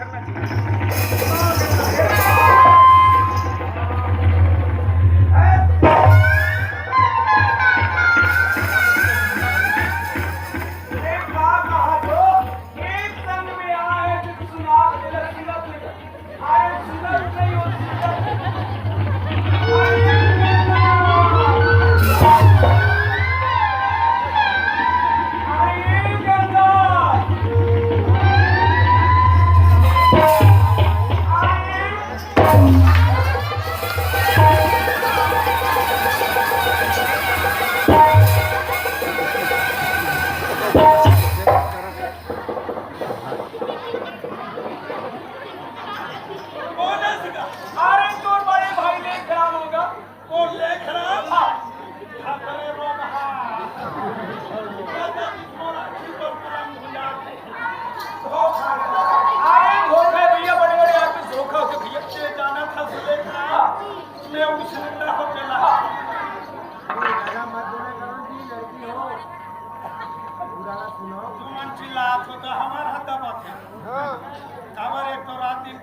करना चाहिए।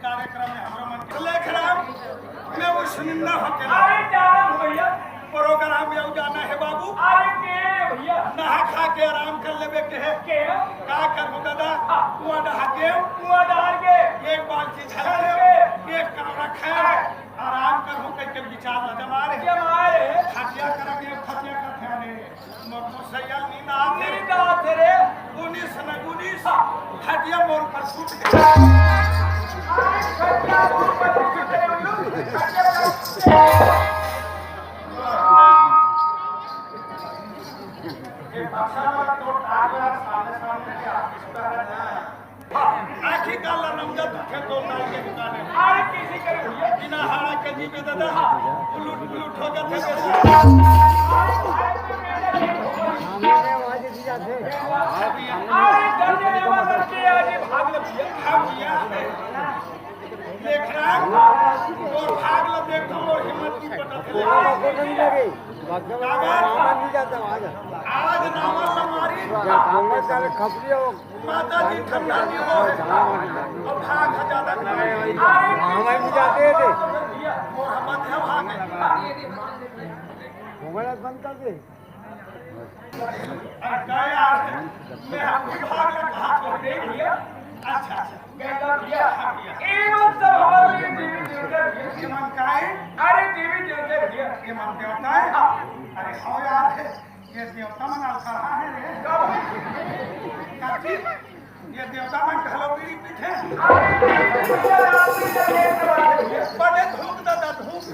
कार्यक्रम में हमरा मन लेख रहा मैं वो सुनना हो के अरे जाना भैया प्रोग्राम में जाना है बाबू अरे के भैया नहा खा के आराम कर लेबे के है के का करबो दादा कुआ डहा के एक बाल्टी छल के एक कमरा खाए आराम करबो कह के विचार ल जमारे खटिया कर के खटिया का ध्यान मोर सैया नींद आते रे 19 न 19 खटिया मोर पर छूट गया आखी काला नमजा दुखे तो नाल के दुकाने अरे किसी करे भैया बिना हाड़ा के जी पे दादा उलट उलट हो जाते हमारे वाजे जी जाते अरे डरने ने मदद के आज भाग ले भैया देख रहा और भाग ले देख तो और हिम्मत की पटक ले नहीं लगे नहीं जाता आज नाम हमारी कांग्रेस वाले खपरी हो माता जी ठंडा नहीं हो और भाग ज्यादा हम नहीं जाते थे और हम मध्य भाग मोबाइल बंद कर दे क्या यार मैं आपको भाग ले कहा छोड़ दे भैया अच्छा गैला भैया ए मन सब हमारे लिए देवी देवता ये मन का है अरे देवी देवता भैया ये मन देवता है अरे हो यार ये देवता मन कहाँ है रे काची ये देवता मन घलो पीड़ी पीछे बड़े धूप दादा धूप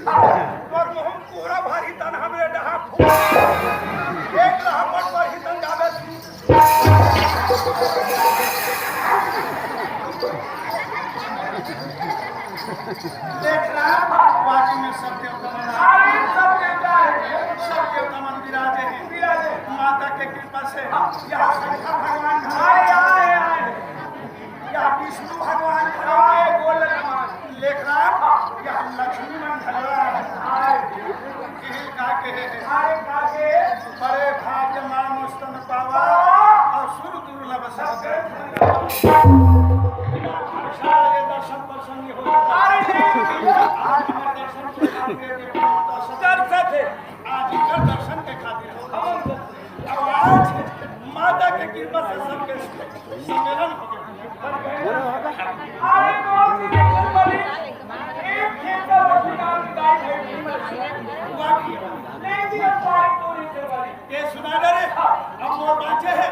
और मोहम पूरा भारी तन हमरे डहा एक रहमत पर ही तन जावे देख रहा वाजी में सब देवता मन विराजे हैं माता के कृपा से यहाँ शंकर भगवान यहाँ विष्णु भगवान लेख रहा यहाँ लक्ष्मी मन का बड़े भाग्य मां मुस्तन पावा और सुर दुर्लभ सब दर्शन प्रसन्न हो आज दर्शन के खातिर आज माता के कृपा से सबके सम्मेलन हो गया ये सुना रे अब मोर बाँचे है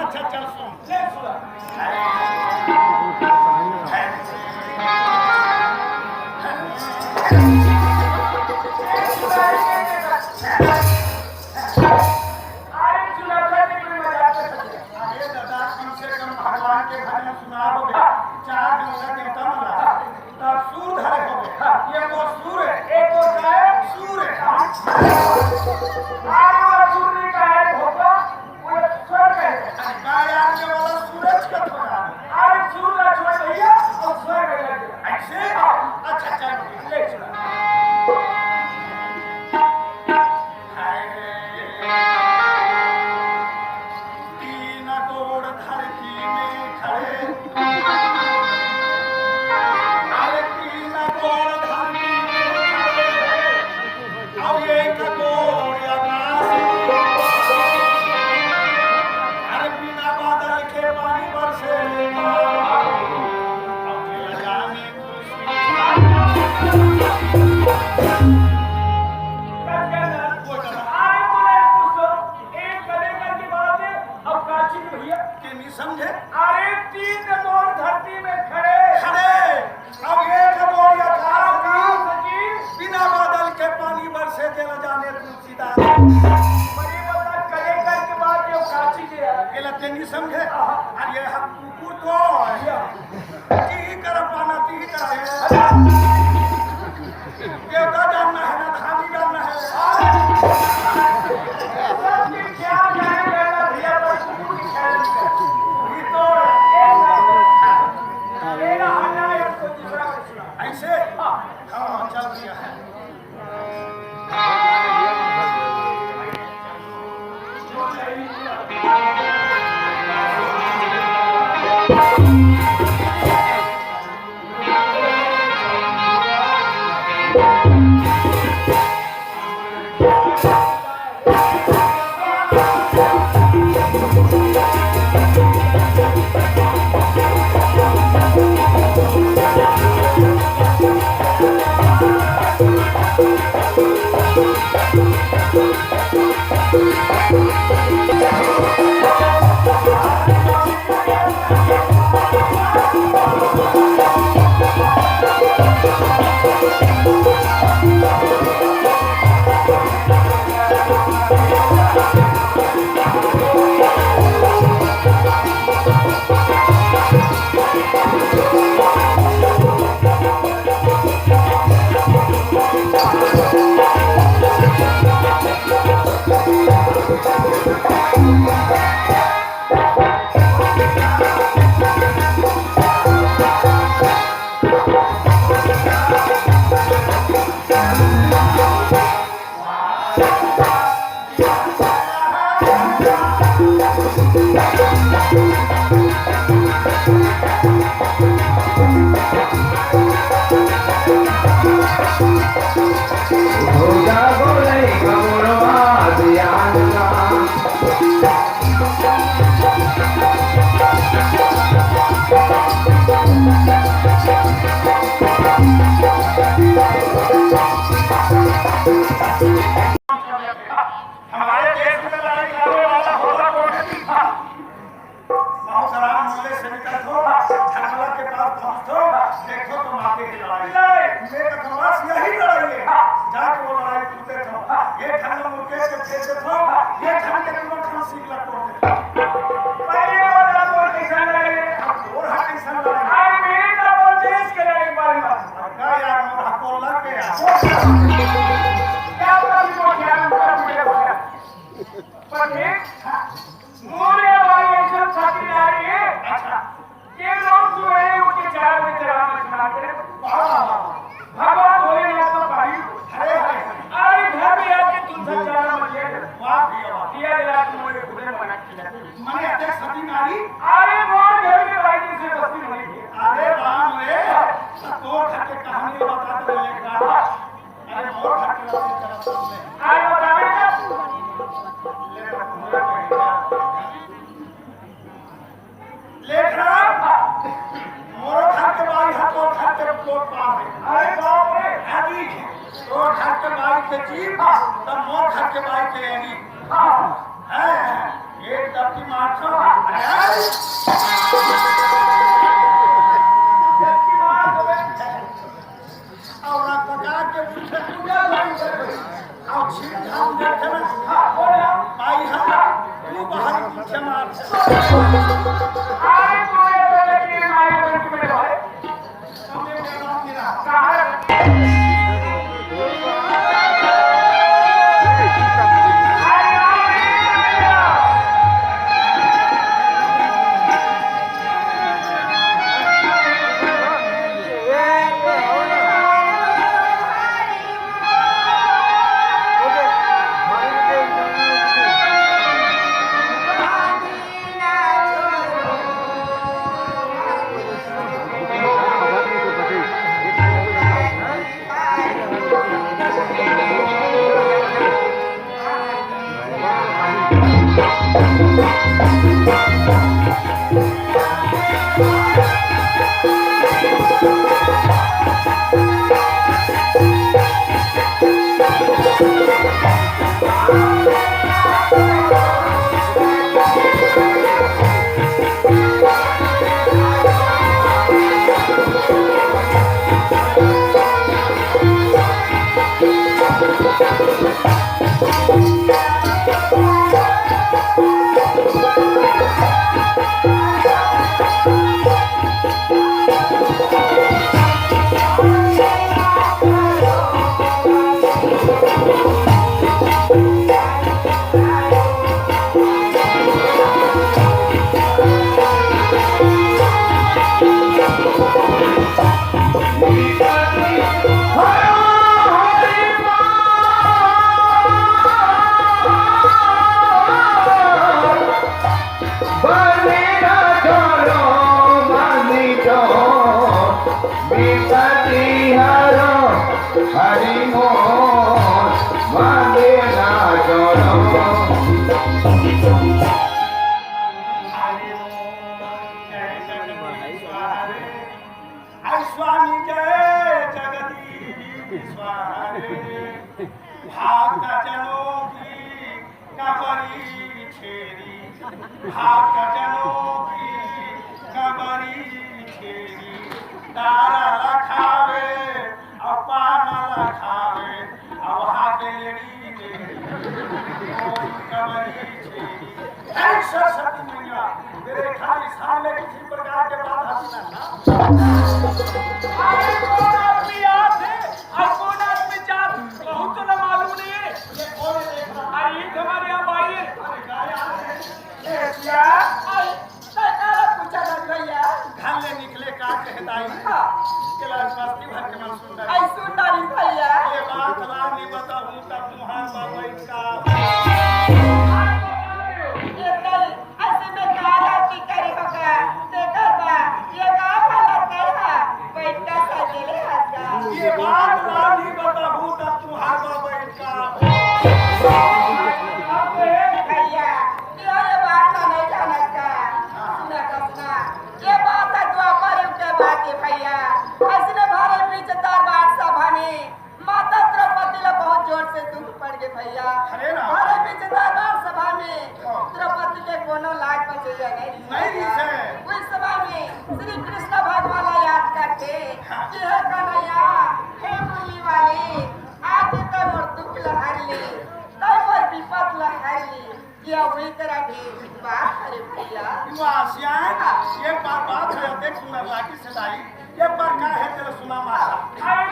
अच्छा चल सुन भगवान के भजन सुना हो गया 4 दिन का देवता मिला तब सूर धरे हो गया ये वो सूर है एक वो है सूर है सूर नहीं का है भोपा वो स्वर्ग है गाया के वाला सूरज का थोड़ा अरे सूरज छोड़ भैया और स्वर्ग है ऐसे अच्छा चल ले चला तीन गोड़ धरती में खड़े पहुंचो देखो तो माते की लड़ाई मेरे खवास यही लड़ाई है जाके वो लड़ाई तुम देखो ये ठंड मुर्गे के फेंक देखो ये ठंड के तुम खांसी लग तोड़ पहले वाला तो कैसा लड़ाई और हां कैसा लड़ाई आज मेरे का बोल देश के लड़ाई बारे में का यार मोर को लग गया क्या बात को ध्यान कर मेरे भैया पर मोरे वाली सब छाती आ रही है अच्छा ये लोग जो है उनके चार में तेरा मचनाते भगवान भोलेनाथ तो भाई अरे अरे घर में आके तुमसे चारा मचिया वाह किया जरा तुम्हारे खुदे बना किया मैंने अध्यक्ष सती नारी अरे मोर घर में भाई से बस्ती नहीं की अरे राम रे तो घर के कहानी बताते लेगा अरे मोर घर के तरफ से आज बतावे लेख रहा मोर घर के बाई हाथों घर के कोट पार अरे बाप रे आदि तो घर के बाई के जीव तब मोर घर के बाई के यानी है एक दबकी मारछो दबकी मार होवे और पका के पूछे पूजा नहीं और छीन धाम देखे ना बोला बाई हाथ तू बाहर पूछे मार अरे कोई बोले कि माई बन के मेरे भाई तुमने मेरा नाम गिरा कहां स्वामी जय जगदीश्वरे भाग जनों की कबरी छेरी भाग जनों की कबरी छेरी तारा रखावे अपाना रखावे अब हाथेरी कबरी छेरी ऐसा सती मैया तेरे खाली सामने किसी प्रकार के बात हंसना ना अरे कौन आदमी याद है और कौन आदमी जात बहुत तो ना मालूम नहीं है ये कौन है देख रहा अरे ये हमारे यहाँ भाई है अरे क्या याद है क्या अरे सरकार पूछा ना भैया घर ले निकले का कहताई के लाल मस्ती भर के मन सुंदर आई सुंदरी भैया ये बात रानी बताऊं तब मुहां बाबा का ये कल ऐसे में काला की करी होगा देखा बा ये का हालत है बैठा सजेले हगा ये बात रानी बताऊं तब मुहां बाबा का भैया ये बात नहीं जाना का सुना ये बात है द्वापर युग के बात है भैया ऐसे भारे बीच दरबार सभा में माता द्रौपदी ला बहुत जोर से दुख पड़ गए भैया। अरे ना। अरे बीच दरबार सभा में द्रौपदी के कोनो लाग बचे नहीं से उस सभा में श्री कृष्ण भगवान ला याद करके कि हे कन्हैया हे मुरली वाले आज तो मोर दुख लहर ले तब मोर विपद लहर ले क्या वही तरह की बात अरे भैया आसियान ये बात है देख सुंदर लागी से लाई ये बार का है तेरा सुना माता हेलो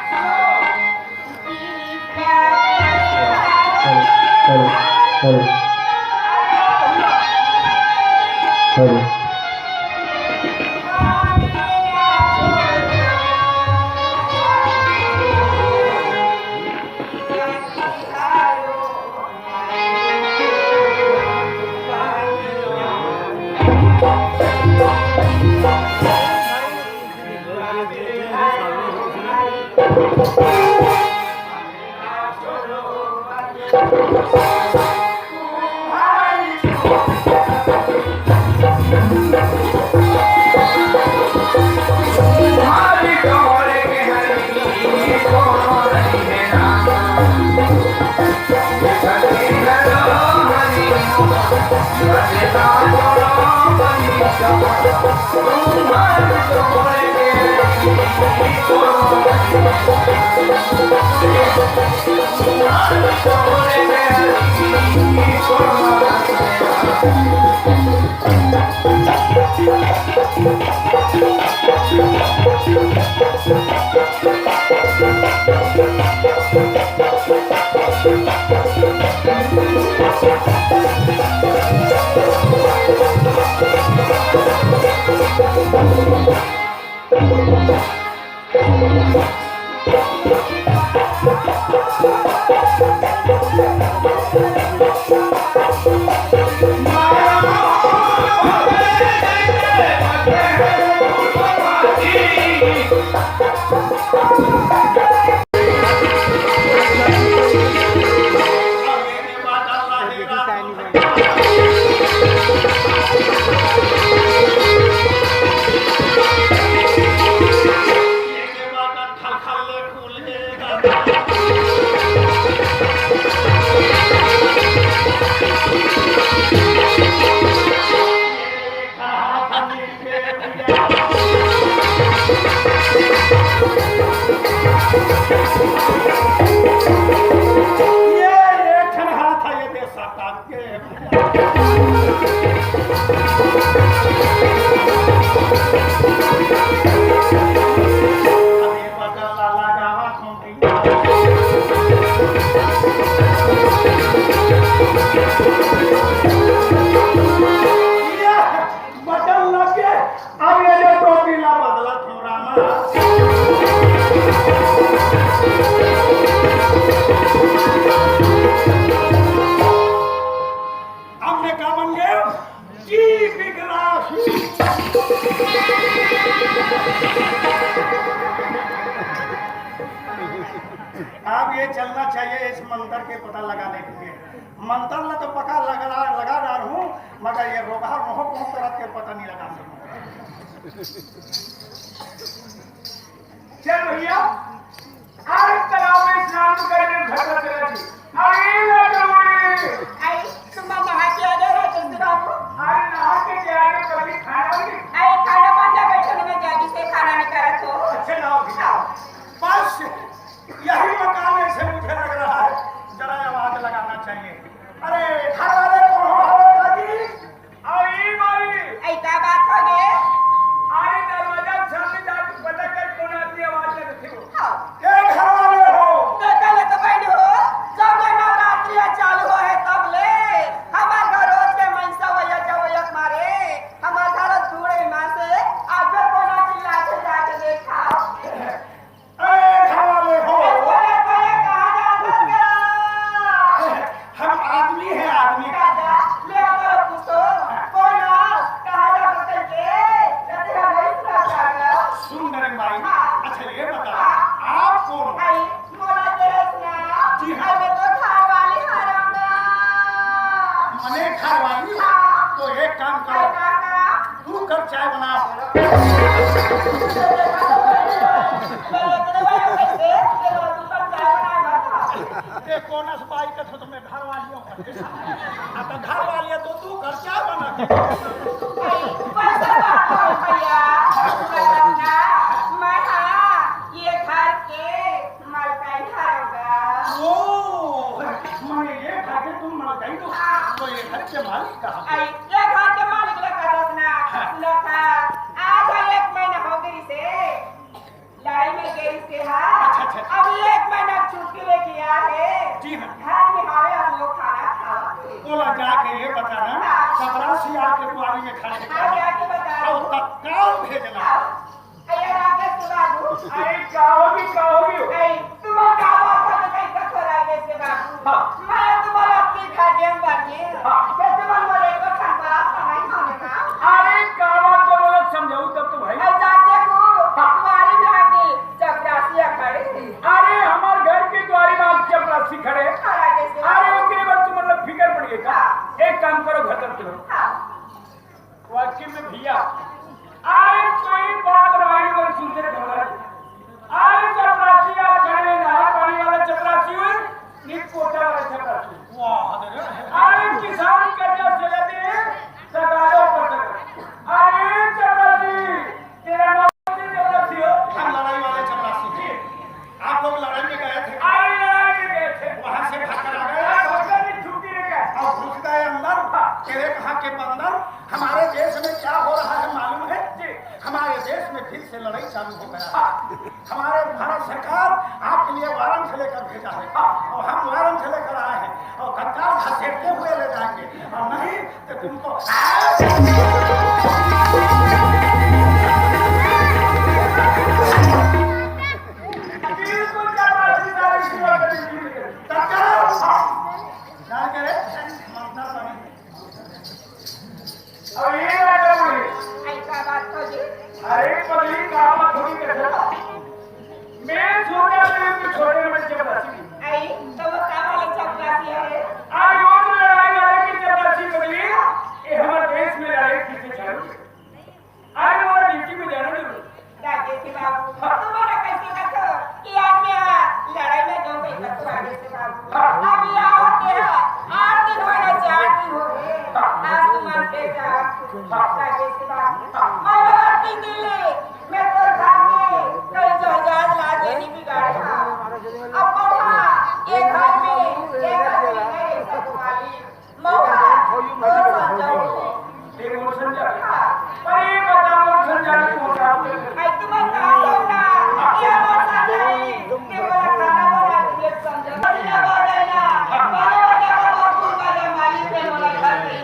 अब ये चलना चाहिए इस मंत्र के पता लगाने के लिए। मंत्र ला तो पका लगा रहा हूँ मगर ये रोगा मोह बहुत तरह के पता नहीं लगा सकता। चल भैया आज तालाब में स्नान करने घर में चला जी। अरे लड़ोड़ी आई तुम नहा के आ गए हो तुलसी बाबू। अरे नहा के क्या आगे कभी खाना नहीं। आई खाना बनने बैठे में जागी से खाना नहीं करा तो अच्छा नाओ खाओ। बस यही मकान से मुझे लग रहा है जरा आवाज लगाना चाहिए। अरे घर वाले कौन हो जी? अरे मारी आई क्या बात हो गए? अरे दरवाजा सामने जाके पता कर कौन आती आवाज लगती हो। ये घर वाले हो देखा ले तो बैठ हो जब ले नवरात्रि चालू हो है तब ले हमार घर रोज के मनसा वया जवया मारे हमार घर दूरे मां से आज कोना चिल्ला के जाके देखा। अरे घर वाले हो बोले बोले कहां जा हम आदमी है आदमी का जा ले तो पूछो कौन कहां जा सकते के जैसे हमारी सुना सुन नरेंद्र भाई। हाँ। अच्छा ये बता आप कौन हो? आई मोला देश ना जी हाँ। आई मैं तो खाने वाली हरामदा मने घर वाली हाँ। तो एक काम आई करो काका तू कर चाय बना। के मालिक कहाँ? आई ये घर के मालिक लगा दसना लखा आज 1 महीना हो गई से लड़ाई में गई से अच्छा। अभी 1 महीना छुट्टी लेके आया है। जी हाँ। घर में आए हम लोग खाना खाओ बोला जाके ये बताना चपरासी आके बुआरी में खड़े क्या के बता और तत्काल भेजना। अरे आगे सुना दो अरे कहोगी आई तुम का बात है कहीं का छोड़ा गए से बाबू मैं तुम्हारा अपनी खादियम बनिए कैसे मन बोले को खंबा नहीं होने ना अरे का बात तो बोला समझाऊं तब तो भाई। अब जाते को तुम्हारी भागी चपरासिया खड़े अरे हमारे घर के द्वारी में आप चपरासी खड़े। अरे ओकरे बाद तुम मतलब फिकर पड़ गई का। एक काम करो घर तक चलो वाकई में भैया अरे कोई बात रवाई और सुनते रहे घबरा। अरे चपरासी आ खड़े ना पानी वाला चपरासी हुए नीक कोटा वाला चपरासी। वाह अरे किसान कर्जा से लेते सरकारों पर तक। अरे चपरासी तेरा नाम चपरासी हो? हम लड़ाई वाले चपरासी थे। आप लोग लड़ाई में गए थे, अरे लड़ाई में गए थे वहां से भागकर आ गए भगवान ने छुट्टी नहीं गए और घुस गए अंदर। तेरे कहाँ के बंदर? हमारे देश में क्या हो रहा है मालूम है? हमारे देश में फिर से लड़ाई चालू हो गया है। हमारे भारत सरकार आपके लिए वारंट लेकर भेजा है और हम वारंट लेकर आए हैं और तत्काल घसीटते हुए ले जाएंगे और नहीं तो तुमको बिल्कुल चपरासी सारी सेवा करनी चाहिए। क्या करे मरना पड़ेगा। अब ये ना करोगे। ऐसा बात तो जी अरे पगली काम थोड़ी कैसे मैं छोटा में छोटे में चपरासी आई तो वो काम वाले चपरासी है आज वो तो लड़ाई वाले की चपरासी पगली ये हमारे देश में लड़ाई किससे चालू है। आज हमारा ड्यूटी में जाना जरूर। राजे से बाबू तुम्हारा कैसे कथो कि आदमी लड़ाई में जो भी कथो आगे से बाबू अभी आओ के 8 दिन हो गए 4 दिन हो गए आज तुम आते जा राजे से बाबू मैं लड़ती दिल्ली मैं तो घर में कई जहाज ला देनी बिगाड़े अब मौका ये घर में एक आदमी है सब वाली मौका तो समझो ये मोशन जा पर ये बता मोशन जा को क्या आई तुम्हें कहा दो ना ये मौका नहीं कि मेरा खाना बना दिए समझो बढ़िया बात है ना बड़ा बड़ा बाबू का मालिक है वाला घर में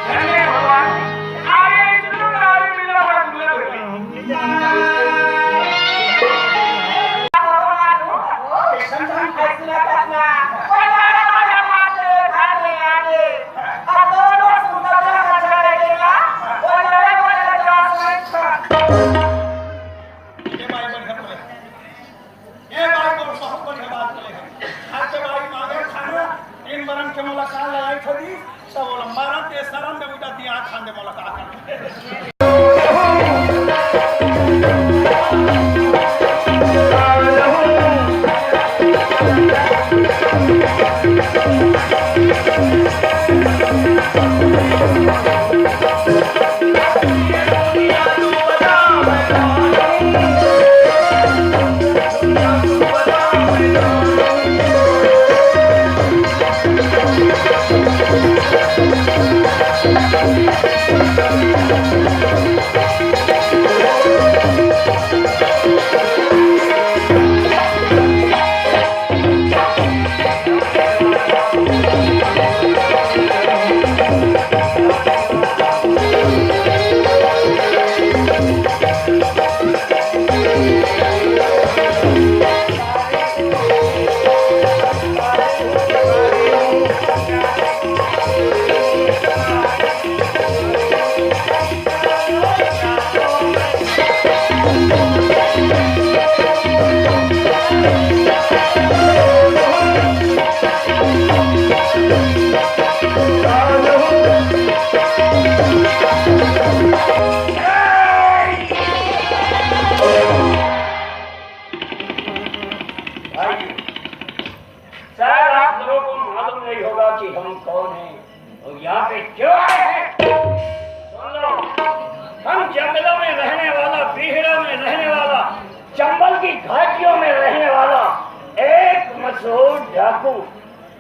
धन्य भगवान। अरे चलो गाड़ी मिला बड़ा दुनिया भर ये बाई बढ़िया बोले। ये बाई बहुत बढ़िया बात बोले हैं। आपके बाई मांगे खाना 3 बरन के मुलाकात लड़ाई थी तो बोला मारा ते शरण में उठा दिया खाने मुलाकात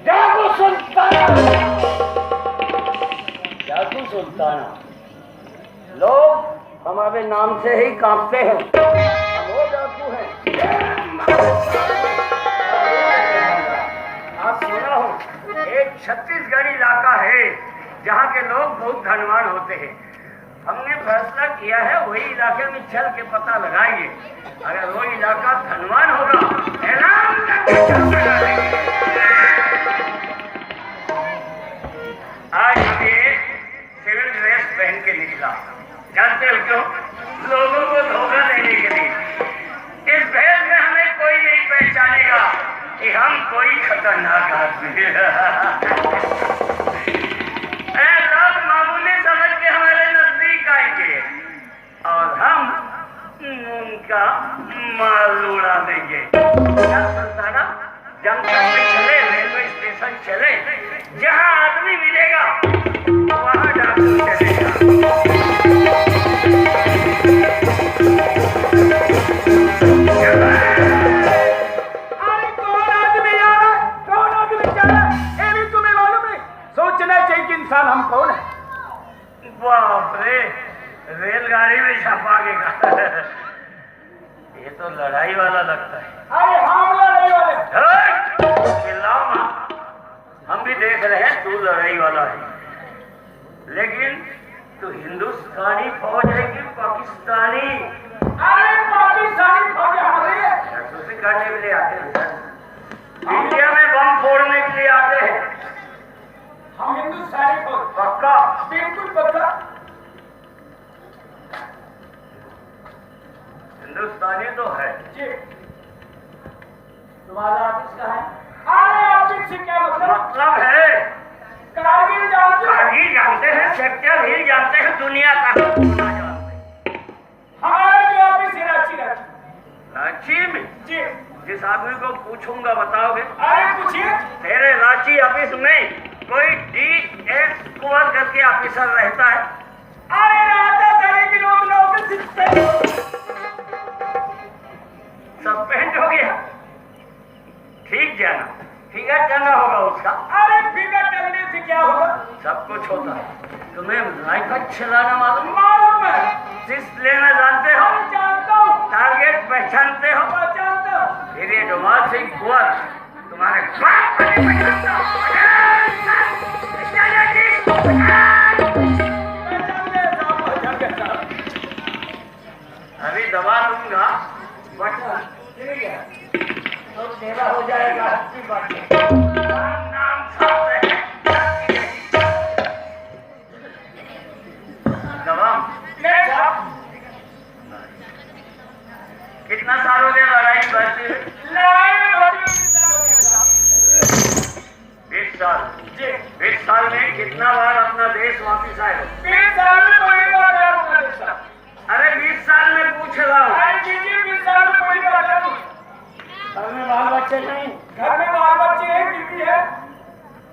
जागो सुल्ताना, जागो सुल्ताना। लोग हमारे नाम से ही कांपते हैं, हम वो डाकू हैं। आप सुना हो एक छत्तीसगढ़ी इलाका है जहाँ के लोग बहुत धनवान होते हैं। हमने फैसला किया है वही इलाके में चल के पता लगाएंगे। अगर वो इलाका धनवान होगा ऐलान करके चल लगाएंगे। आज ये सिविल ड्रेस पहन के निकला, जानते हो क्यों? लोगों को धोखा देने के लिए। इस भेद में हमें कोई नहीं पहचानेगा कि हम कोई खतरनाक आदमी लोग मामूली समझ के हमारे नजदीक आएंगे और हम उनका माल उड़ा देंगे। क्या सुल्ताना, जंक्शन में चले, रेलवे स्टेशन चले, जहाँ आदमी मिलेगा वहाँ डाकू चलेगा। अरे कौन आदमी आ रहा है, कौन आदमी जा रहा है, ये भी तुम्हें मालूम नहीं? सोचना चाहिए कि इंसान हम कौन है। बाप रे, रेलगाड़ी में छपाएगा। ये तो लड़ाई वाला लगता है। अरे हम लड़ाई वाले, चिल्लाओ ना। हम भी देख रहे हैं तू लड़ाई वाला है, लेकिन तू हिंदुस्तानी फौज है कि पाकिस्तानी? अरे पाकिस्तानी फौज हमारी है। जासूसी करने के लिए आते हैं, इंडिया में बम फोड़ने के लिए आते हैं। हम हिंदुस्तानी फौज। पक्का? बिल्कुल पक्का। हिंदुस्तानी तो है जी। तुम्हारा ऑफिस कहाँ है? अरे ऑफिस से क्या मतलब है? कारगिल जानते हैं? कारगिल जानते हैं, सेक्टर हिल जानते हैं, दुनिया का जानते हैं। हमारा जो ऑफिस है रांची। रांची में? जी। जिस आदमी को पूछूंगा बताओगे? अरे पूछिए। तेरे रांची ऑफिस में कोई DS कुंवर करके ऑफिसर रहता है? अरे रहता था, लेकिन वो लोग सस्पेंड हो गया। ठीक जाना, फिगर करना होगा उसका। अरे फिगर करने से क्या होगा? सब कुछ होता है। तुम्हें राइफल चलाना मालूम है? सिस्ट लेना जानते हो? जानता हूँ। टारगेट पहचानते हो? पहचानता हूँ। फिर ये डोमाल सिंह कुंवर तुम्हारे बाप को नहीं पहचानता? अभी दबा दूंगा, बटन गिर गया तो तेरा हो जाएगा। अच्छी बात है। नाम साफ है। दबाम कितना साल हो गया लड़ाई बढ़ती हुई? 20 साल। जी। 20 साल में कितना बार अपना देश वापिस आए? 20 साल में कोई बार आया अपना देश। अरे 20 साल में पूछ रहा हूँ। अरे जी 20 साल में कोई बार आया। घर में बाल बच्चे नहीं? घर में बाल बच्चे हैं, बीवी है।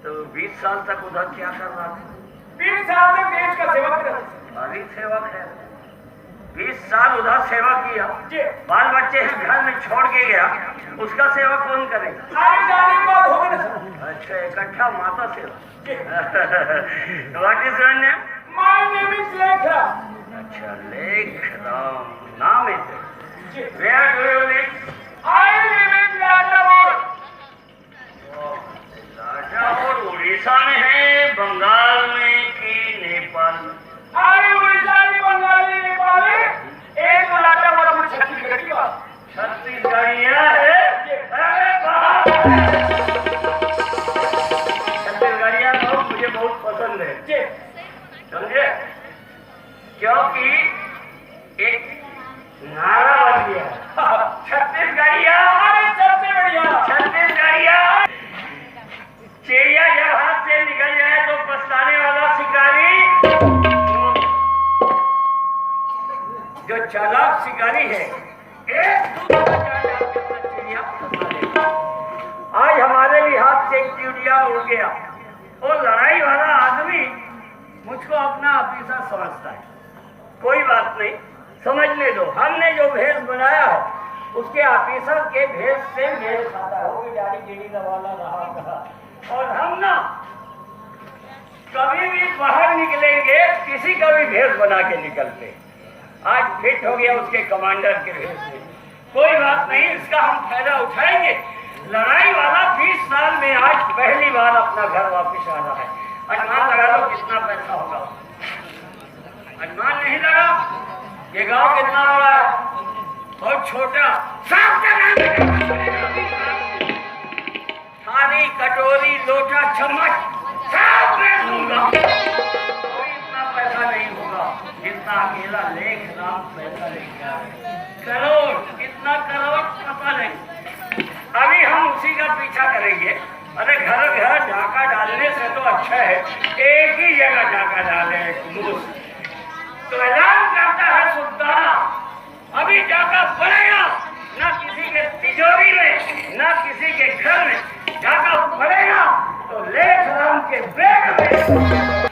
तो 20 साल तक उधर क्या कर रहा था? 20 साल तक देश का सेवक रहा। अभी सेवक है। 20 साल उधर सेवा किया, बाल बच्चे घर में छोड़ के गया, उसका सेवा कौन करेगा? अरे जाने के बाद होगा ना। अच्छा, इकट्ठा माता सेवा। What is your name? My name is Lekhram. अच्छा, लेखराम नाम है। Where do you live? I live in Lajapur. Lajapur Orissa में है, बंगाल में कि नेपाल? अरे उड़ीसा में, बंगाली, नेपाली, एक लाजापुर और छत्तीसगढ़ी बात। छत्तीसगढ़िया है? अरे बाप! छत्तीसगढ़िया लोग मुझे बहुत पसंद है, समझे? क्योंकि एक नारा बन गया, छत्तीसगढ़िया। अरे सबसे बढ़िया छत्तीसगढ़िया। चिड़िया जब हाथ से निकल जाए तो पछताने वाला शिकारी, जो चालाक शिकारी है, एक चिड़िया फंसा लेगा। आज हमारे भी हाथ से एक चिड़िया उड़ गया। वो लड़ाई वाला आदमी मुझको अपना ऑफिसर समझता है। कोई बात नहीं, समझने दो। हमने जो भेष बनाया है उसके ऑफिसर के भेष से मेल खाता है। वो भी दाढ़ी गिड़ी वाला रहा। और हम ना कभी भी बाहर निकलेंगे किसी का भी भेष बना के निकलते। आज फिट हो गया उसके कमांडर के भेष में, कोई बात नहीं, इसका हम फायदा उठाएंगे। लड़ाई वाला 20 साल में आज पहली बार अपना घर वापस आ रहा है। अनुमान लगा लो कितना पैसा होगा। अनुमान नहीं लगा? ये गांव कितना बड़ा है और छोटा। थाली कटोरी लोटा चम्मच सब मैं दूंगा। कोई इतना पैसा नहीं होगा जितना अकेला लेख राम पैसा लेके आ रहे। करोड़, कितना करोड़ पता नहीं। अभी हम उसी का पीछा करेंगे। अरे घर घर डाका डालने से तो अच्छा है एक ही जगह डाका डाले। तो ऐलान करता है सुल्ताना, अभी डाका पड़ेगा ना किसी के तिजोरी में ना किसी के घर में, डाका पड़ेगा तो लेख राम के बैग में।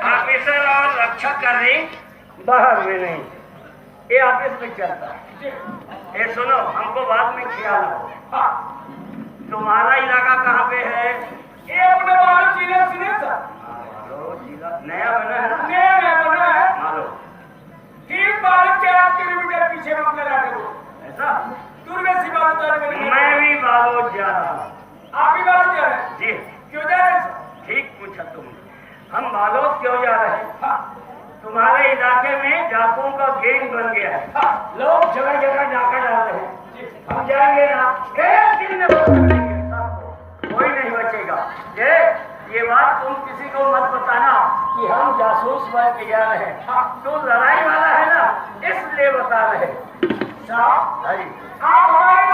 ऑफिसर और रक्षक कर रही बाहर में नहीं, ये ऑफिस में चलता है। ये सुनो, हमको बाद में ख्याल हो। तुम्हारा इलाका कहाँ पे है? ये अपने बालू जिला सुने सर। नया बना है ना? नया बना है। मालो ठीक 12 किलोमीटर पीछे हम लगा दो। ऐसा? दुर्ग से बालू मैं भी बालोद जा रहा हूँ। आप भी बालू जा रहे हैं? जी। क्यों जा रहे हैं? ठीक पूछा तुमने। हम बालोद क्यों जा रहे हैं? तुम्हारे इलाके में डाकुओं का गैंग बन गया है। लोग जगह जगह डाका डाल रहे हैं। हम जाएंगे ना, एक दिन में कोई नहीं बचेगा। ये बात तुम किसी को मत बताना कि हम जासूस बन के जा रहे हैं। तो लड़ाई वाला है ना, इसलिए बता रहे। साहब, हाँ जी। आप हमारे